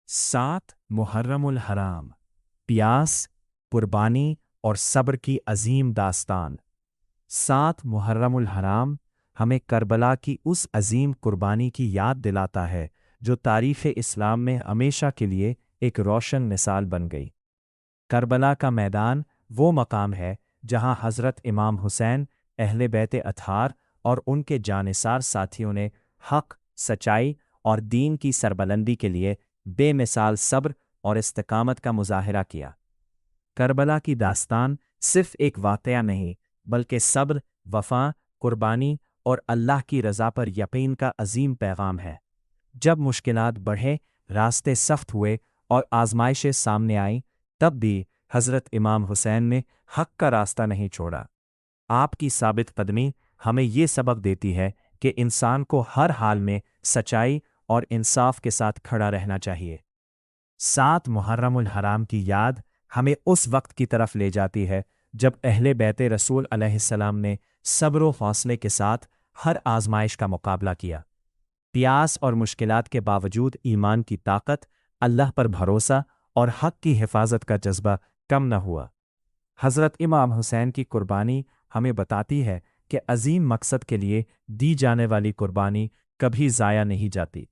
सात मुहर्रमुल हराम, प्यास, कुर्बानी और सब्र की अजीम दास्तान। सात मुहर्रमुल हराम हमें करबला की उस अजीम कुर्बानी की याद दिलाता है जो तारीख़ इस्लाम में हमेशा के लिए एक रोशन मिसाल बन गई। करबला का मैदान वो मकाम है जहां हज़रत इमाम हुसैन, अहले बैत अतहार और उनके जानिसार साथियों ने हक़, सच्चाई और दीन की सरबलंदी के लिए बेमिसाल सब्र और इस्तिकामत का मुजाहिरा किया। करबला की दास्तान सिर्फ एक वाक़या नहीं, बल्कि सब्र, वफ़ा, कुर्बानी और अल्लाह की रज़ा पर यकीन का अजीम पैगाम है। जब मुश्किलात बढ़े, रास्ते सख्त हुए और आजमाइशें सामने आईं, तब भी हज़रत इमाम हुसैन ने हक़ का रास्ता नहीं छोड़ा। आपकी साबित कदमी हमें ये सबक देती है कि इंसान को हर हाल में सच्चाई और इंसाफ के साथ खड़ा रहना चाहिए। सात मुहर्रमुल हराम की याद हमें उस वक्त की तरफ ले जाती है जब अहले बैत रसूल अलैहिस्सलाम ने सब्र व हौसले के साथ हर आजमाइश का मुकाबला किया। प्यास और मुश्किलात के बावजूद ईमान की ताकत, अल्लाह पर भरोसा और हक़ की हिफाजत का जज्बा कम न हुआ। हज़रत इमाम हुसैन की कुर्बानी हमें बताती है कि अजीम मकसद के लिए दी जाने वाली कुर्बानी कभी ज़ाया नहीं जाती।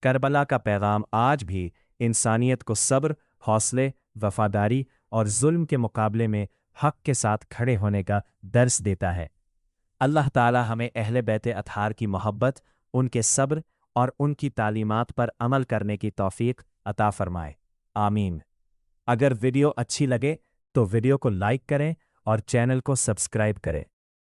करबला का पैगाम आज भी इंसानियत को सब्र, हौसले, वफादारी और जुल्म के मुकाबले में हक़ के साथ खड़े होने का दर्स देता है। अल्लाह ताला हमें अहले बैत अतहार की मोहब्बत, उनके सब्र और उनकी तालीमात पर अमल करने की तौफीक अता फरमाए। आमीन। अगर वीडियो अच्छी लगे तो वीडियो को लाइक करें और चैनल को सब्सक्राइब करें।